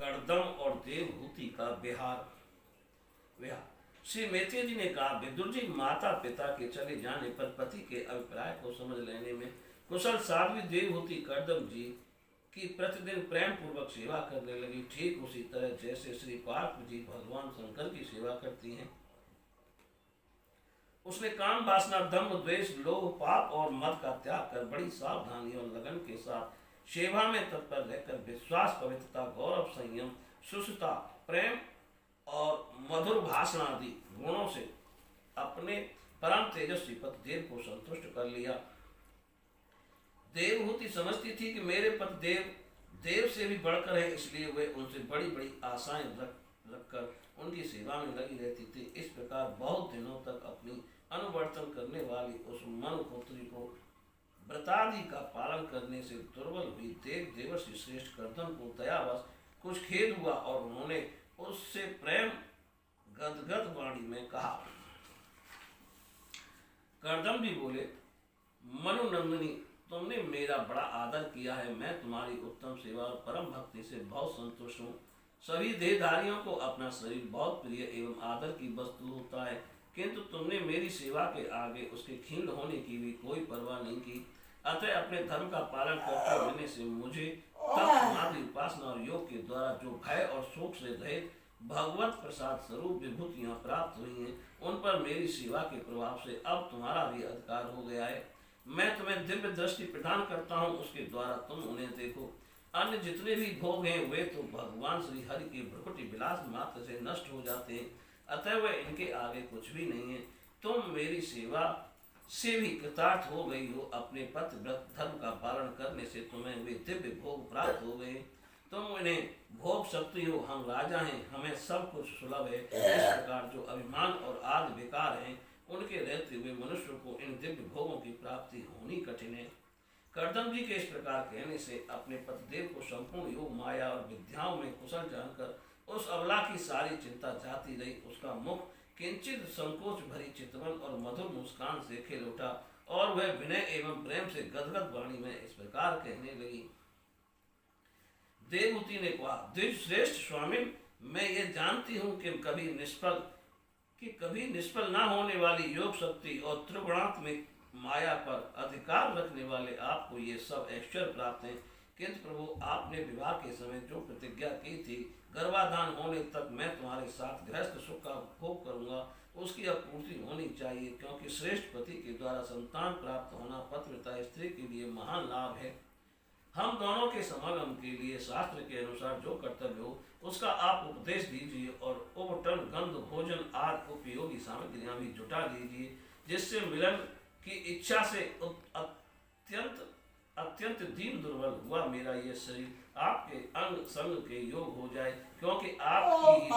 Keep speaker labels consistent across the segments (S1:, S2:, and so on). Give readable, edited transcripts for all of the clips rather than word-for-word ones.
S1: कर्दम और देवहूति का विहार। श्री मैत्रेय जी ने कहा, विदुर जी, माता पिता के चले जाने पर पति के अभिप्राय को समझ लेने में कुशल साध्वी देवहूति कर्दम जी की प्रतिदिन प्रेम पूर्वक सेवा करने लगी, ठीक उसी तरह जैसे श्री पार्थ जी भगवान शंकर की सेवा करती हैं। उसने काम वासना, दम्भ, द्वेष, लोभ, पाप और मद का त्याग कर बड़ी सावधानी और लगन के साथ सेवा में तत्पर रहकर विश्वास, पवित्रता, गौरव, संयम, सुष्ठुता, प्रेम और मधुर भाषण आदि गुणों से अपने परम तेजस्वी पति देव को संतुष्ट कर लिया। देवहूति समझती थी कि मेरे पति देव से भी बढ़कर है, इसलिए वे उनसे बड़ी बड़ी आशाएं रखकर उनकी सेवा में लगी रहती थी। इस प्रकार बहुत दिनों तक अपनी अनुवर्तन करने वाली उस मनुपुत्री को व्रतादि का पालन करने से दुर्बल हुई देवर्षि श्रेष्ठ कर्दम को दयावश कुछ खेद हुआ और उन्होंने उससे प्रेम गदगद वाणी में कहा। कर्दम भी बोले, मनुनंदिनी, तुमने मेरा बड़ा आदर किया है। मैं तुम्हारी उत्तम सेवा और परम भक्ति से बहुत संतुष्ट हूँ। सभी देहधारियों को अपना शरीर बहुत प्रिय एवं आदर की वस्तु होता है, किंतु तुमने मेरी सेवा के आगे उसके क्षीण होने की भी कोई परवाह नहीं की। अतः अपने धर्म का पालन करते रहने से मुझे तप, समाधि, उपासना और योग के द्वारा जो भय और शोक से रहित भगवत प्रसाद स्वरूप विभूतियां प्राप्त हुई हैं, उन पर मेरी सेवा के प्रभाव से अब तुम्हारा भी अधिकार हो गया है। मैं तुम्हें दिव्य दृष्टि प्रदान करता हूँ, उसके द्वारा तुम उन्हें देखो। अन्य जितने भी भोग हैं वे तो भगवान श्री हरि के भ्रकुटी विलास मात्र से नष्ट हो जाते हैं, अतः वे इनके आगे कुछ भी नहीं है। तुम मेरी सेवा से भी कृतार्थ हो गई हो। अपने पति व्रत धर्म का पालन करने से तुम्हें वे दिव्य भोग प्राप्त हो गए। तुम उन्हें भोग सकती हो। हम राजा हैं, हमें सब कुछ सुलभ है। इस प्रकार जो अभिमान और आदि विकार हैं, उनके रहते हुए मनुष्य को इन दिव्य भोगों की प्राप्ति होनी कठिन है। कर्दम जी के इस प्रकार कहने से अपने पतिदेव को संपूर्ण योग, माया और विद्याओं में कुशल जानकर उस अबला की सारी चिंता जाती रही। उसका मुख किंचित संकोच भरी चितवन और मधुर मुस्कान से खिल उठा और वह विनय एवं प्रेम से गदगद वाणी में इस प्रकार कहने लगी। देवहूति ने कहा, द्विज श्रेष्ठ स्वामी, मैं ये जानती हूँ कि कभी निष्फल न होने वाली योग शक्ति और त्रिगुणात्मक माया पर अधिकार रखने वाले आपको ये सब ऐश्वर्य प्राप्त हैं, किंतु प्रभु, आपने विवाह के समय जो प्रतिज्ञा की थी, गर्भाधान होने तक मैं तुम्हारे साथ गृहस्थ सुख का भोग करूंगा, उसकी अब पूर्ति होनी चाहिए, क्योंकि श्रेष्ठ पति के द्वारा संतान प्राप्त होना पतिव्रता स्त्री के लिए महान लाभ है। हम दोनों के समागम के लिए शास्त्र के अनुसार जो कर्तव्य हो उसका आप उपदेश दीजिए और उपटन, गंध, भोजन आदि उपयोगी सामग्रियां भी जुटा दीजिए, जिससे मिलन की इच्छा से अत्यंत दीन दुर्बल हुआ मेरा ये शरीर आपके अंग संग के योग हो जाए, क्योंकि आपकी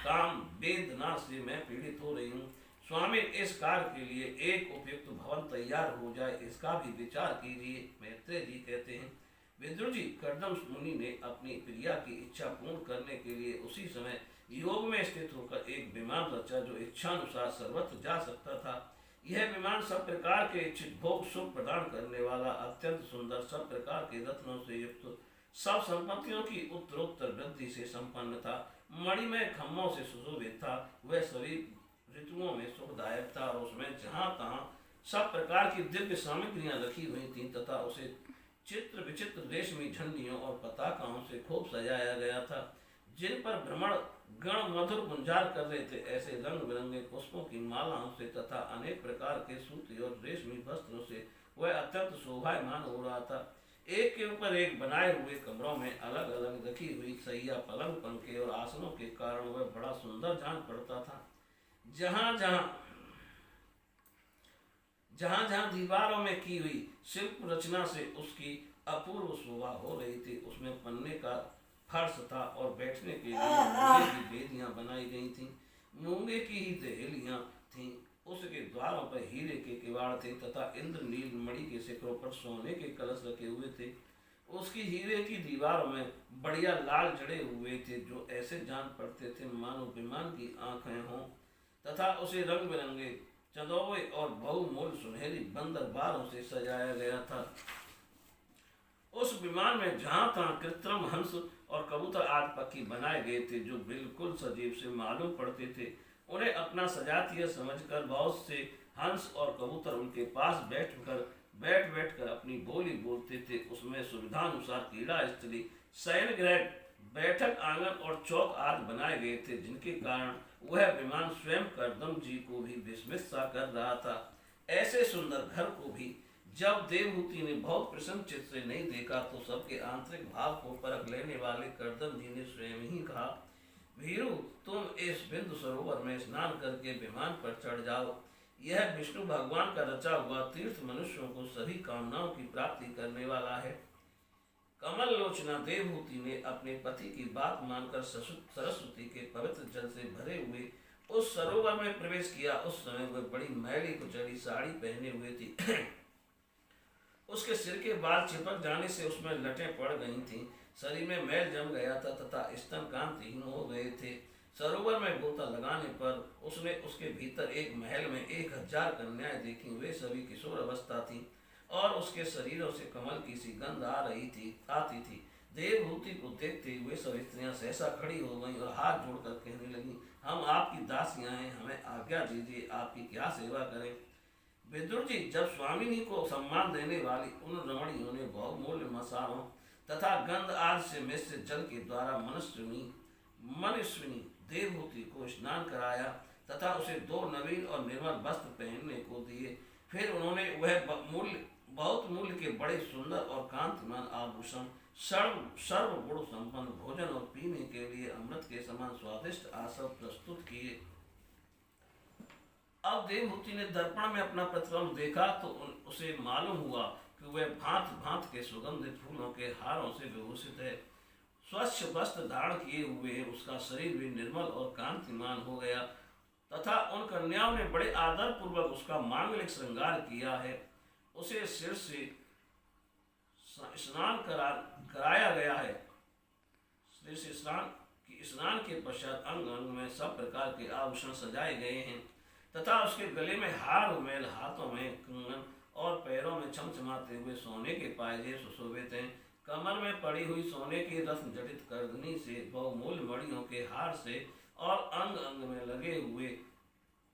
S1: काम वेदना से मैं पीड़ित हो रही हूँ। स्वामी, इस कार्य के लिए एक उपयुक्त भवन तैयार हो जाए, इसका भी विचार कीजिए। मैत्रेय जी कहते हैं, विदुर जी, कर्दम मुनि ने अपनी प्रिया की इच्छा पूर्ण करने के लिए उसी समय योग में स्थित होकर एक विमान रचा जो इच्छानुसार सर्वत्र जा सकता था। यह विमान सब प्रकार के इच्छित भोग सुख प्रदान करने वाला, अत्यंत सुंदर, सब प्रकार के रत्नों से युक्त, सब संपत्तियों की उत्तरोत्तर वृद्धि से संपन्न था, मणिमय खम्भों से सुशोभित था। वह सभी ऋतुओं में सुखदायक था और उसमें जहाँ तहाँ सब प्रकार की दिव्य सामग्रियां रखी हुई थीं तथा उसे चित्र विचित्र रेशमी झंडियों और पताकाओं से खूब सजाया गया था, जिन पर भ्रमण गण मधुर गुंजार कर रहे थे। ऐसे रंग बिरंगे पुष्पों की मालाओं से तथा अनेक प्रकार के सूती और रेशमी वस्त्रों से वह अत्यंत शोभायमान हो रहा था। एक के ऊपर एक बनाए हुए कमरों में अलग अलग रखी हुई सैया, पलंग, पंखे और आसनों के कारण वह बड़ा सुंदर जान पड़ता था। जहाँ जहाँ दीवारों में की हुई शिल्प रचना से उसकी अपूर्व शोभा हो रही थी। उसमें पन्ने का फर्श था और बैठने के लिए मूंगे की बेदियां बनाई गई थीं। मूंगे की ही दहेलियां थीं। उसके द्वारों पर हीरे के किवाड़ थे तथा इंद्रनील मणि के शिखरों पर सोने के कलश रखे हुए थे। उसकी हीरे की दीवारों में बढ़िया लाल जड़े हुए थे, जो ऐसे जान पड़ते थे मानो विमान की आंखें हों, तथा उसे रंग बिरंगे चंदौवे और बहुमूल्य सुनहरी बंदर बारों से सजाया गया था। उस उस विमान में जहां तहां कृत्रिम हंस और कबूतर आदि पक्षी बनाए गए थे जो बिल्कुल सजीव से मालूम पड़ते थे। उन्हें अपना सजातीय समझकर बहुत से हंस और कबूतर उनके पास बैठ बैठ कर अपनी बोली बोलते थे। उसमें सुविधानुसार क्रीड़ा स्थली, शयन गृह, बैठक आंगन और चौक आदि बनाए गए थे, जिनके कारण वह विमान स्वयं करदम जी को भी विस्मित सा कर रहा था। ऐसे सुंदर घर को भी जब देवहूति ने बहुत प्रसन्न चित्त से नहीं देखा तो सबके आंतरिक भाव को परख लेने वाले करदम जी ने स्वयं ही कहा, भीरू, तुम इस बिंदु सरोवर में स्नान करके विमान पर चढ़ जाओ। यह विष्णु भगवान का रचा हुआ तीर्थ मनुष्यों को सभी कामनाओं की प्राप्ति करने वाला है। कमल लोचना देवहूति ने अपने पति की बात मानकर सरस्वती के पवित्र जल से भरे हुए उस सरोवर में प्रवेश किया। उस समय वह बड़ी मैली कुचली साड़ी पहने हुए थी। उसके सिर के बाल चिपक जाने से उसमें लटें पड़ गई थीं। शरीर में मैल जम गया था तथा स्तन कांतिहीन हो गए थे। सरोवर में गोता लगाने पर उसने उसके भीतर एक महल में 1000 कन्याएं देखी। वे सभी किशोर अवस्था थीं और उसके शरीरों से कमल की सी गंध आती थी। देवहूति को देखते हुए सब स्त्रियां सहसा खड़ी हो गईं और हाथ जोड़कर कहने लगी, हम आपकी दासियां हैं, हमें आज्ञा दीजिए, आपकी क्या सेवा करें। विदुर जी, जब स्वामिनी को सम्मान देने वाली उन रमणियों ने बहुमूल्य मसालों तथा गंध आदि से मिश्रित जल के द्वारा मनस्विनी देवहूति को स्नान कराया तथा उसे 2 नवीन और निर्मल वस्त्र पहनने को दिए, फिर उन्होंने वह बहुत मूल्य के बड़े सुंदर और कांतिमान आभूषण, सर्वगुण संपन्न भोजन और पीने के लिए अमृत के समान स्वादिष्ट आसन प्रस्तुत किए। अब देवहूति ने दर्पण में अपना प्रतिबिंब देखा तो उसे मालूम हुआ कि वह भांत भांत के सुगंधित फूलों के हारों से विभूषित है। स्वच्छ वस्त्र धारण किए हुए उसका शरीर भी निर्मल और कांतिमान हो गया तथा उन कन्याओं ने बड़े आदर पूर्वक उसका मांगलिक श्रृंगार किया है। उसे सिर से स्नान कराया गया है। सिर से स्नान के पश्चात अंग अंग में सब प्रकार के आभूषण सजाए गए हैं तथा उसके गले में हार उमेल, हाथों में कंगन और पैरों में चमचमाते हुए सोने के पायजे सुशोभित हैं। कमर में पड़ी हुई सोने की रत्न जटित करदनी से, बहुमूल्य मणियों के हार से और अंग अंग में लगे हुए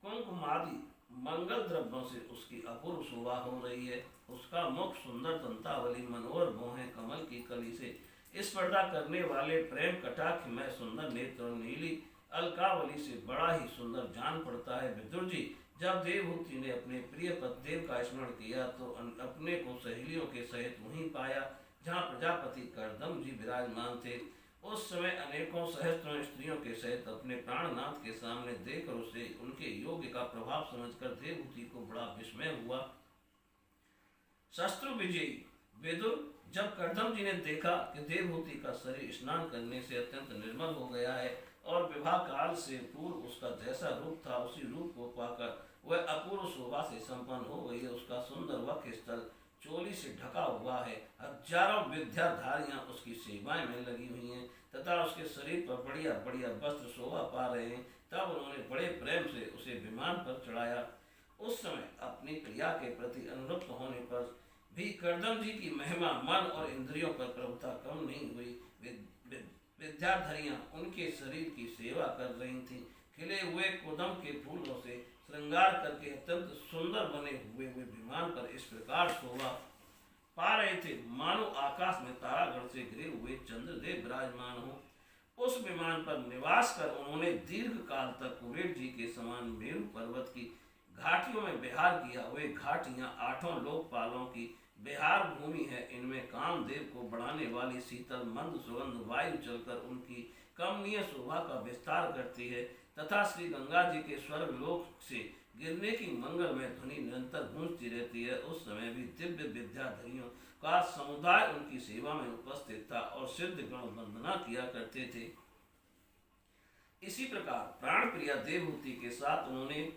S1: कुंकुमादि मंगल द्रव्यों से उसकी अपूर्व शोभा हो रही है। उसका मुख सुंदर दंतावली, मनोहर भौहें कमल की कली से स्पर्धा करने वाले प्रेम कटाक्ष में सुंदर नेत्र और नीली अलकावली से बड़ा ही सुंदर जान पड़ता है। विदुर जी, जब देवहूति ने अपने प्रिय पतिदेव का स्मरण किया तो अपने को सहेलियों के सहित वहीं पाया जहाँ प्रजापति करदम जी विराजमान थे। उस समय अनेकों सहस्त्रों स्त्रियों के सहित अपने प्राणनाथ के सामने देखकर उसे उनके योग्य का प्रभाव समझकर देवहूति को बड़ा विस्मय हुआ। शत्रु विजयी विदुर, जब करदम जी ने देखा कि देवहूति का शरीर स्नान करने से अत्यंत निर्मल हो गया है और विवाह काल से पूर्व उसका जैसा रूप था उसी रूप को पाकर वह अपूर्व शोभा से संपन्न हो गई है। उसका सुंदर वक्ष स्थल चोली से ढका हुआ है। हजारों विद्याधारियां उसकी सेवाएं में लगी हुई हैं तथा उसके शरीर पर बढ़िया बढ़िया वस्त्र शोभा पा रहे हैं। तब उन्होंने बड़े प्रेम से उसे विमान पर चढ़ाया। उस समय अपनी प्रिया के प्रति अनुरक्त होने पर भी करदम जी की महिमा मन और इंद्रियों पर प्रभुता कम नहीं हुई। विद्याधरियां उनके शरीर की सेवा कर रही थीं। खिले हुए कुदम के फूलों से श्रृंगार करके अत्यंत सुंदर बने हुए वे विमान पर इस प्रकार शोभा पा रहे थे मानो आकाश में तारागण से घिरे हुए चंद्रदेव विराजमान हो। उस विमान पर निवास कर उन्होंने दीर्घ काल तक कुबेर जी के समान मेरु पर्वत की घाटियों में विहार किया। वे घाटियां 8 लोकपालों की बिहार भूमि है। इनमें कामदेव को बढ़ाने वाली शीतल मंद सुगंध वायु चलकर उनकी कमनीय शोभा का विस्तार करती है तथा श्री गंगा जी के स्वर्ग लोक से गिरने की मंगलमय ध्वनि निरंतर गूंजती रहती है। उस समय भी दिव्य विद्याधरियों का समुदाय उनकी सेवा में उपस्थित था और सिद्ध गण वंदना किया करते थे। इसी प्रकार प्राण प्रिया देवहूति के साथ उन्होंने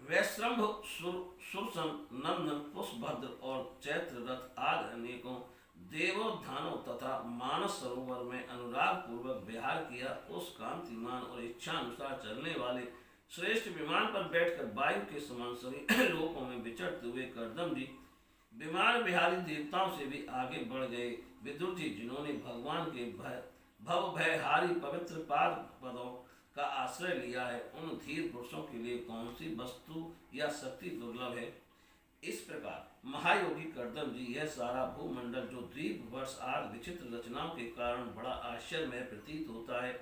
S1: वैश्रम्भ, सुरसन, नंदन, पुष्पभद्र और चैत्र रथ आदि अनेकों देवोत्थानों तथा मानस सरोवर में अनुराग पूर्वक विहार किया। उस कांतिमान और इच्छा अनुसार चलने वाले श्रेष्ठ विमान पर बैठकर वायु के समान सभी लोकों में विचरते हुए करदम जी विमान विहारी देवताओं से भी आगे बढ़ गए। विदुर जी, जिन्होंने भगवान के भव भयहारी पवित्र पाद पदों का आश्रय लिया है, उन धीर पुरुषों के लिए कौन सी वस्तु या शक्ति दुर्लभ है। इस प्रकार महायोगी कर्दम जी, यह सारा भूमंडल जो द्वीप वर्ष आग विचित्र रचनाओं के कारण बड़ा आश्चर्यमय प्रतीत होता है,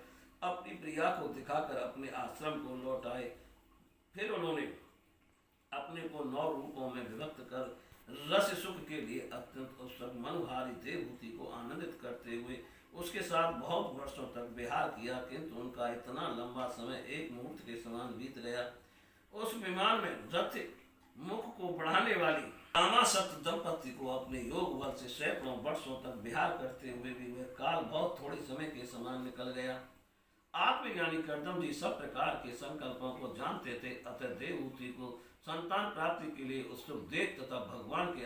S1: अपनी प्रिया को दिखाकर अपने आश्रम को लौट आए। फिर उन्होंने अपने को 9 रूपों में विभक्त कर रस सुख के लिए अत्यंत उत्सुक मनोहारी देवभूति को आनंदित करते हुए उसके साथ बहुत वर्षों तक विहार किया, किंतु उनका इतना लंबा समय एक मुहूर्त के समान बीत गया। उस विमान में रथ मुख को बढ़ाने वाली रामासक्त दंपति को अपने योग बल से सैकड़ों वर्षों तक विहार करते हुए भी वह काल बहुत थोड़े समय के समान निकल गया। आत्मज्ञानी कर्दम जी सब प्रकार के संकल्पों को जानते थे, अतः देवहूति को संतान प्राप्ति के लिए उत्सुक देख तथा भगवान के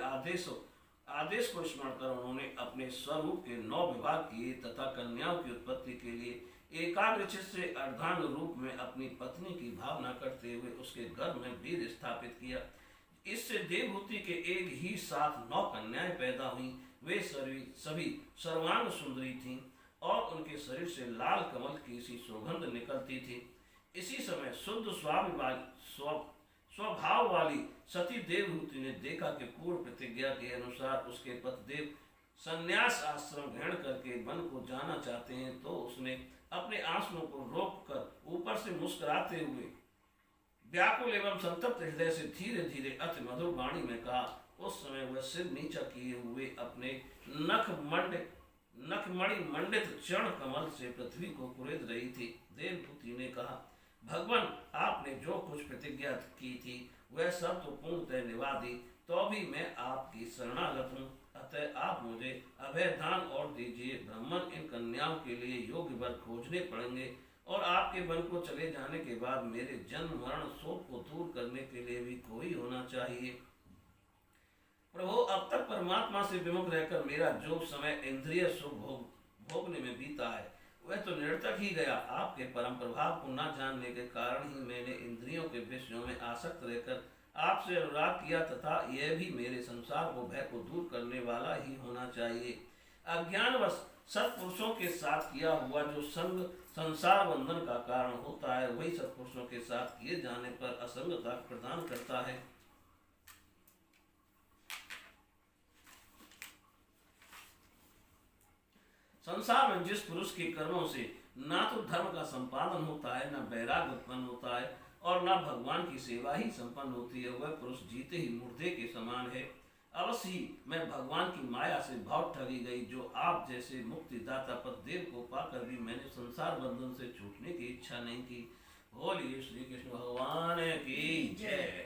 S1: आदेश को स्मरण कर उन्होंने अपने स्वरूप के 9 विभाग किए तथा कन्याओं की उत्पत्ति के लिए एकाग्रचित से अर्धांग रूप में अपनी पत्नी की भावना करते हुए उसके गर्भ में वीर स्थापित किया। इससे देवहूति के एक ही साथ 9 कन्याएं पैदा हुईं। वे सभी सर्वांग सुंदरी थीं और उनके शरीर से लाल कमल की सी सुगंध निकलती थी। इसी समय शुद्ध स्वभाव वाली सती देवहूति ने देखा कि पूर्व प्रतिज्ञा के अनुसार उसके पतिदेव संन्यास आश्रम ग्रहण करके वन को जाना चाहते हैं, तो उसने अपने आंसुओं को रोककर ऊपर से मुस्कुराते हुए व्याकुल एवं संतप्त हृदय से धीरे धीरे अति मधुर वाणी में कहा। उस समय वह सिर नीचा किए हुए अपने नखमणि मंडित चरण कमल से पृथ्वी को कुरेद रही थी। देवहूति ने कहा, भगवान, आपने जो कुछ प्रतिज्ञा की थी वह सब तो पूर्णतः निभा दी, तो भी मैं आपकी शरणागत हूँ, अतः आप मुझे अभयदान और दीजिए। ब्राह्मण इन कन्याओं के लिए योग्य वर खोजने पड़ेंगे और आपके वन को चले जाने के बाद मेरे जन्म मरण शोक को दूर करने के लिए भी कोई होना चाहिए। प्रभु, अब तक परमात्मा से विमुख रहकर मेरा जो समय इंद्रिय सुख भोगने में बीता है वह तो निरर्थक ही गया। आपके परम प्रभाव को न जानने के कारण ही मैंने इंद्रियों के विषयों में आसक्त रहकर आपसे अनुराग किया तथा यह भी मेरे संसार को भय को दूर करने वाला ही होना चाहिए। अज्ञानवश सत्पुरुषों के साथ किया हुआ जो संग संसार बंधन का कारण होता है, वही सत्पुरुषों के साथ किए जाने पर असंगता प्रदान करता है। संसार में जिस पुरुष के कर्मों से ना तो धर्म का संपादन होता है, न वैराग्य उत्पन्न होता है और न भगवान की सेवा ही संपन्न होती है, वह पुरुष जीते ही मुर्दे के समान है। अवश्य ही मैं भगवान की माया से बहुत ठगी गई, जो आप जैसे मुक्तिदाता पतिदेव को पाकर भी मैंने संसार बंधन से छूटने की इच्छा नहीं की। बोलिए श्री कृष्ण भगवान की जय।